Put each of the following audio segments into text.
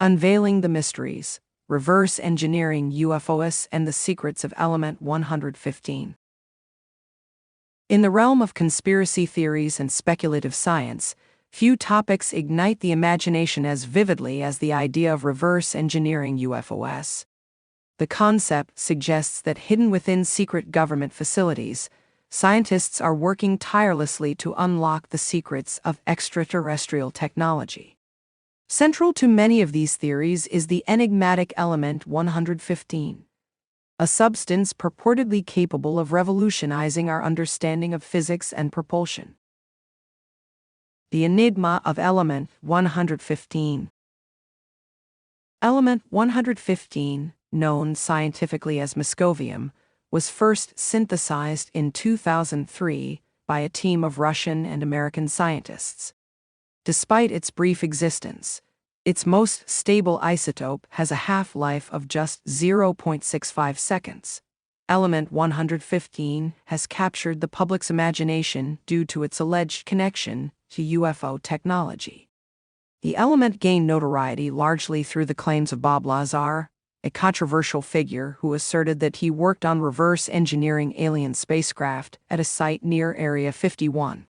Unveiling the Mysteries, Reverse Engineering UFOs and the Secrets of Element 115. In the realm of conspiracy theories and speculative science, few topics ignite the imagination as vividly as the idea of reverse engineering UFOs. The concept suggests that hidden within secret government facilities, scientists are working tirelessly to unlock the secrets of extraterrestrial technology. Central to many of these theories is the enigmatic element 115, a substance purportedly capable of revolutionizing our understanding of physics and propulsion. The enigma of element 115. Element 115, known scientifically as moscovium, was first synthesized in 2003 by a team of Russian and American scientists. Despite its brief existence, its most stable isotope has a half-life of just 0.65 seconds. Element 115 has captured the public's imagination due to its alleged connection to UFO technology. The element gained notoriety largely through the claims of Bob Lazar, a controversial figure who asserted that he worked on reverse engineering alien spacecraft at a site near Area 51.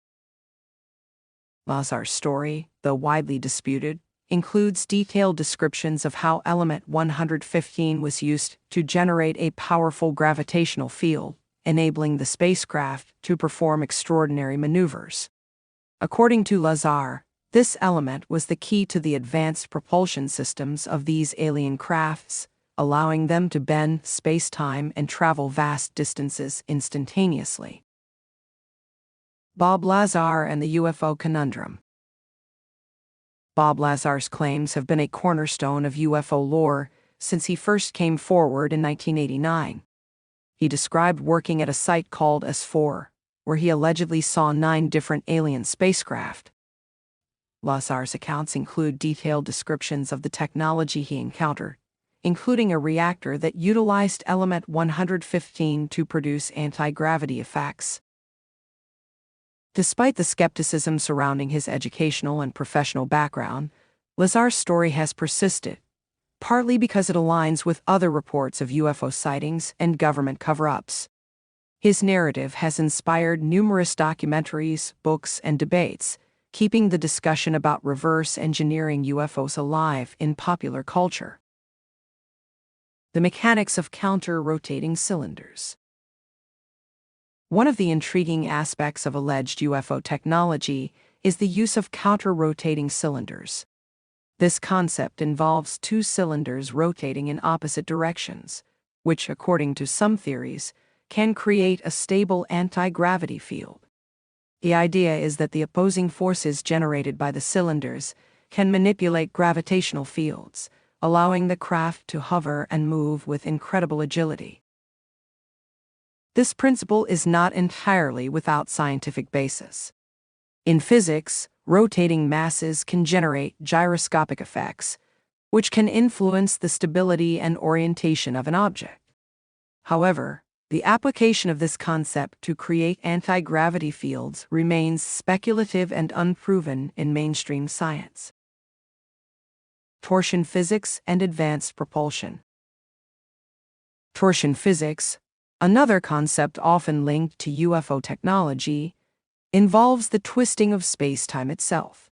Lazar's story, though widely disputed, includes detailed descriptions of how element 115 was used to generate a powerful gravitational field, enabling the spacecraft to perform extraordinary maneuvers. According to Lazar, this element was the key to the advanced propulsion systems of these alien crafts, allowing them to bend space-time and travel vast distances instantaneously. Bob Lazar and the UFO conundrum. Bob Lazar's claims have been a cornerstone of UFO lore since he first came forward in 1989. He described working at a site called S4, where he allegedly saw 9 different alien spacecraft. Lazar's accounts include detailed descriptions of the technology he encountered, including a reactor that utilized element 115 to produce anti-gravity effects. Despite the skepticism surrounding his educational and professional background, Lazar's story has persisted, partly because it aligns with other reports of UFO sightings and government cover-ups. His narrative has inspired numerous documentaries, books, and debates, keeping the discussion about reverse engineering UFOs alive in popular culture. The mechanics of counter-rotating cylinders. One of the intriguing aspects of alleged UFO technology is the use of counter-rotating cylinders. This concept involves 2 cylinders rotating in opposite directions, which, according to some theories, can create a stable anti-gravity field. The idea is that the opposing forces generated by the cylinders can manipulate gravitational fields, allowing the craft to hover and move with incredible agility. This principle is not entirely without scientific basis. In physics, rotating masses can generate gyroscopic effects, which can influence the stability and orientation of an object. However, the application of this concept to create anti-gravity fields remains speculative and unproven in mainstream science. Torsion physics and advanced propulsion. Torsion physics, another concept often linked to UFO technology, involves the twisting of space-time itself.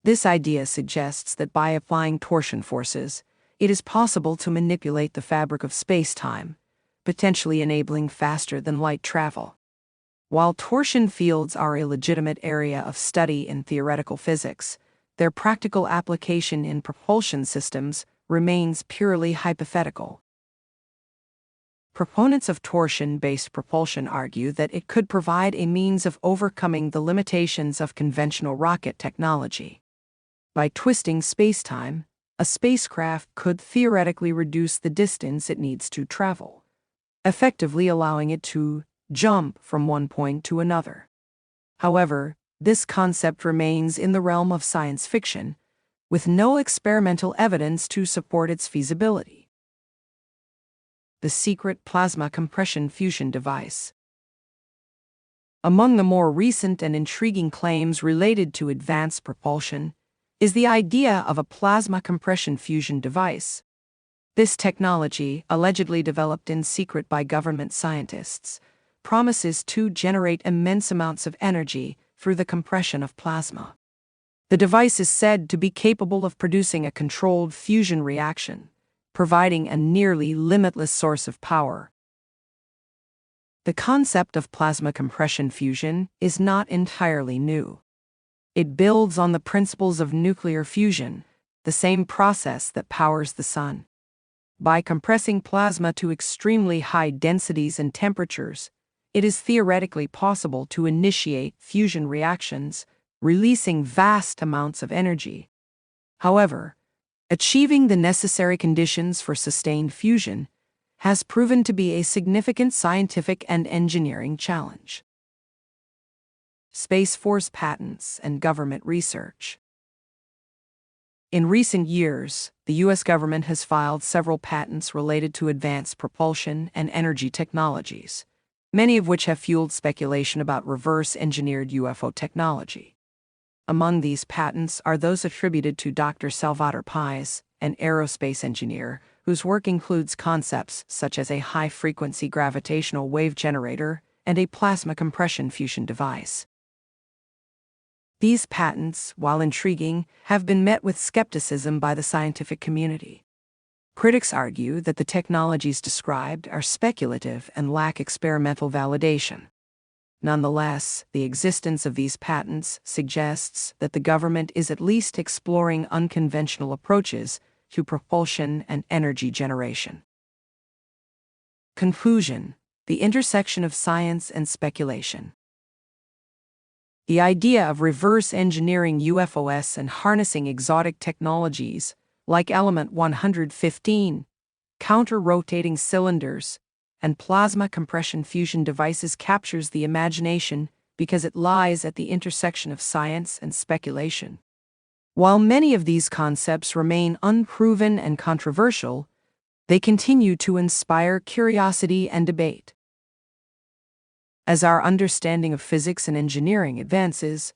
This idea suggests that by applying torsion forces, it is possible to manipulate the fabric of space-time, potentially enabling faster-than-light travel. While torsion fields are a legitimate area of study in theoretical physics, their practical application in propulsion systems remains purely hypothetical. Proponents of torsion-based propulsion argue that it could provide a means of overcoming the limitations of conventional rocket technology. By twisting space-time, a spacecraft could theoretically reduce the distance it needs to travel, effectively allowing it to jump from one point to another. However, this concept remains in the realm of science fiction, with no experimental evidence to support its feasibility. The secret plasma compression fusion device. Among the more recent and intriguing claims related to advanced propulsion is the idea of a plasma compression fusion device. This technology, allegedly developed in secret by government scientists, promises to generate immense amounts of energy through the compression of plasma. The device is said to be capable of producing a controlled fusion reaction, providing a nearly limitless source of power. The concept of plasma compression fusion is not entirely new. It builds on the principles of nuclear fusion, the same process that powers the sun. By compressing plasma to extremely high densities and temperatures, it is theoretically possible to initiate fusion reactions, releasing vast amounts of energy. However, achieving the necessary conditions for sustained fusion has proven to be a significant scientific and engineering challenge. Space Force patents and government research. In recent years, the U.S. government has filed several patents related to advanced propulsion and energy technologies, many of which have fueled speculation about reverse-engineered UFO technology. Among these patents are those attributed to Dr. Salvador Pais, an aerospace engineer, whose work includes concepts such as a high-frequency gravitational wave generator and a plasma compression fusion device. These patents, while intriguing, have been met with skepticism by the scientific community. Critics argue that the technologies described are speculative and lack experimental validation. Nonetheless, the existence of these patents suggests that the government is at least exploring unconventional approaches to propulsion and energy generation. Conclusion: the intersection of science and speculation. The idea of reverse engineering UFOs and harnessing exotic technologies, like Element 115, counter-rotating cylinders, and plasma compression fusion devices captures the imagination because it lies at the intersection of science and speculation. While many of these concepts remain unproven and controversial, they continue to inspire curiosity and debate. As our understanding of physics and engineering advances,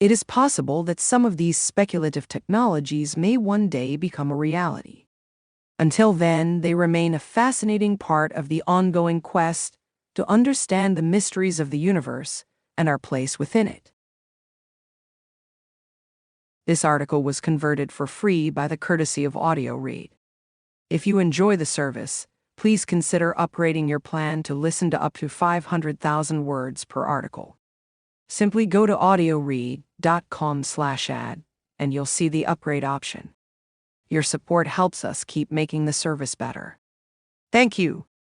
it is possible that some of these speculative technologies may one day become a reality. Until then, they remain a fascinating part of the ongoing quest to understand the mysteries of the universe and our place within it. This article was converted for free by the courtesy of Audio Read. If you enjoy the service, please consider upgrading your plan to listen to up to 500,000 words per article. Simply go to audioread.com/ad and you'll see the upgrade option. Your support helps us keep making the service better. Thank you.